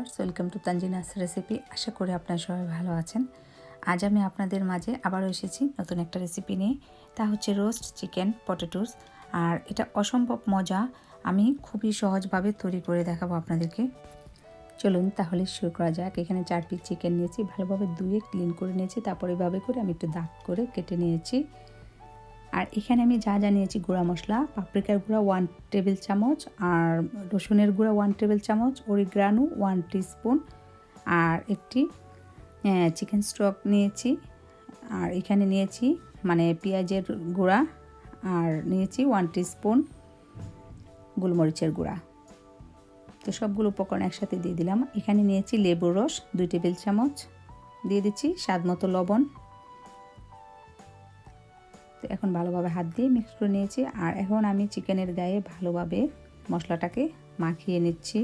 Viewers, welcome to Tanzina's recipe. আশা করি আপনারা সবাই ভালো আছেন। আজ আমি আপনাদের মাঝে আবারও এসেছি নতুন একটা রেসিপি নিয়ে। তা হচ্ছে রোস্ট চিকেন পটেটোস। আর এটা অসম্ভব মজা, আমি খুবই সহজভাবে তৈরি করে দেখাবো আপনাদেরকে। চলুন তাহলে শুরু করা যাক। এখানে 4 পিস চিকেন নিয়েছি, ভালোভাবে ধুয়ে ক্লিন করে নিয়েছি। তারপর এভাবে করে আমি একটু দাগ করে কেটে নিয়েছি। আর এখানে আমি যা যা নিয়েছি, গুঁড়া মশলা, পাপ্রিকার গুঁড়া 1 টেবিল চামচ, আর রসুনের গুঁড়া 1 টেবিল চামচ, অরিগানো 1 টিস্পুন, আর একটি চিকেন স্টক নিয়েছি। আর এখানে নিয়েছি পেঁয়াজের গুঁড়া, আর নিয়েছি 1 টিস্পুন গোলমরিচের গুঁড়া। তো সবগুলো উপকরণ একসাথে দিয়ে দিলাম। এখানে নিয়েছি লেবুর রস 2 টেবিল চামচ, দিয়ে দিচ্ছি স্বাদ মতো লবণ। তো এখন ভালোভাবে হাত দিয়ে মিক্স করে নিয়েছি। আর এখন আমি চিকেনের গায়ে ভালোভাবে মশলাটাকে মাখিয়ে নিচ্ছি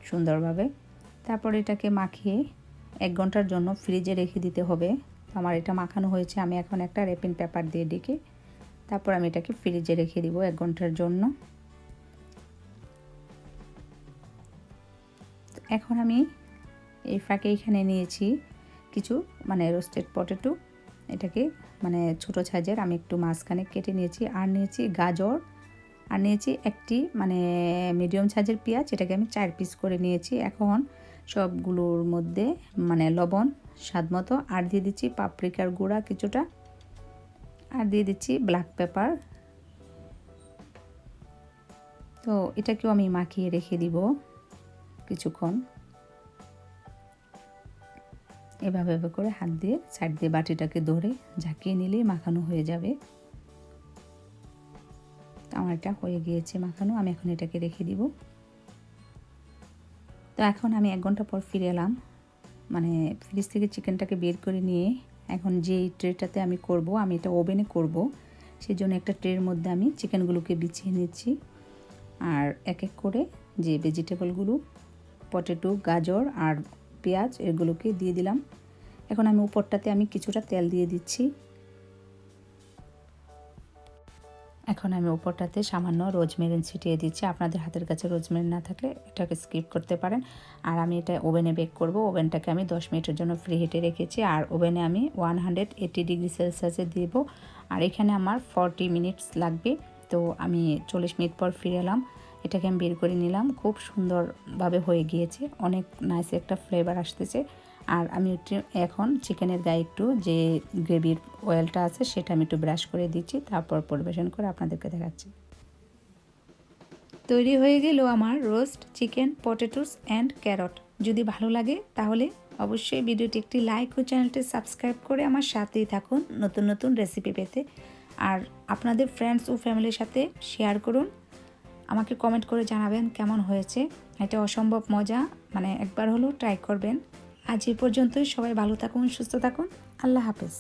সুন্দরভাবে। তারপর এটাকে মাখিয়ে 1 ঘন্টার জন্য ফ্রিজে রেখে দিতে হবে। তো আমার এটা মাখানো হয়েছে, আমি এখন একটা র্যাপিং পেপার দিয়ে ঢেকে তারপর আমি এটাকে ফ্রিজে রেখে দিব 1 ঘন্টার জন্য। এখন আমি এই ফাঁকে এখানে নিয়েছি কিছু রোস্টেড পটেটো। এটাকে ছোট সাইজের আমি একটু মাঝখানে কেটে নিয়েছি। আর নিয়েছি গাজর, আর নিয়েছি একটি মিডিয়াম সাইজের পেঁয়াজ, এটাকে আমি 4 পিস করে নিয়েছি। এখন সবগুলোর মধ্যে লবণ স্বাদ মতো, আর দিয়ে দিচ্ছি পাপরিকার গুঁড়া কিছুটা, আর দিয়ে দিচ্ছি ব্ল্যাক পেপার। তো এটাকেও আমি মাখিয়ে রেখে দিব কিছুক্ষণ। এভাবে করে হাত দিয়ে সাইড দিয়ে বাটিটাকে ধরে ঝাঁকিয়ে নিলেই মাখানো হয়ে যাবে। আমার এটা হয়ে গিয়েছে মাখানো, আমি এখন এটাকে রেখে দিব। তো এখন আমি 1 ঘন্টা পর ফিরে এলাম, ফ্রিজ থেকে চিকেনটাকে বের করে নিয়ে এখন যেই ট্রেটাতে আমি করব, আমি এটা ওভেনে করব, সেই জন্য একটা ট্রের মধ্যে আমি চিকেনগুলোকে বিছিয়ে নিচ্ছি। আর এক এক করে যে ভেজিটেবলগুলো, পটেটো, গাজর আর পেঁয়াজ, এগুলোকে দিয়ে দিলাম। এখন আমি উপরটাতে আমি কিছুটা তেল দিয়ে দিচ্ছি। এখন আমি উপরটাতে সামান্য রোজমেরি ছিটিয়ে দিচ্ছি। আপনাদের হাতের কাছে রোজমেরি না থাকলে এটাকে স্কিপ করতে পারেন। আর আমি এটা ওভেনে বেক করব। ওভেনটাকে আমি 10 মিনিটের জন্য ফ্রি হিটে রেখেছি। আর ওভেনে আমি 180 ডিগ্রি সেলসিয়াসে দেব। আর এখানে আমার 40 মিনিটস লাগবে। তো আমি 40 মিনিট পর ফিরে এলাম, এটাকে আমি বের করে নিলাম। খুব সুন্দরভাবে হয়ে গিয়েছে, অনেক নাইস একটা ফ্লেভার আসতেছে। আর আমি এখন চিকেনের গায়ে একটু যে গ্রেভির অয়েলটা আছে সেটা আমি একটু ব্রাশ করে দিচ্ছি, তারপর পরিবেশন করে আপনাদেরকে দেখাচ্ছি। তৈরি হয়ে গেল আমার roast chicken potatoes and carrot. যদি ভালো লাগে তাহলে অবশ্যই ভিডিওটি একটি লাইক ও চ্যানেলটি সাবস্ক্রাইব করে আমার সাথেই থাকুন নতুন নতুন রেসিপি পেতে। আর আপনাদের ফ্রেন্ডস ও ফ্যামিলির সাথে শেয়ার করুন। আমাকে কমেন্ট করে জানাবেন কেমন হয়েছে। এটা অসম্ভব মজা, একবার হলেও ট্রাই করবেন। আজ এই পর্যন্তই। সবাই ভালো থাকুন, সুস্থ থাকুন। আল্লাহ হাফেজ।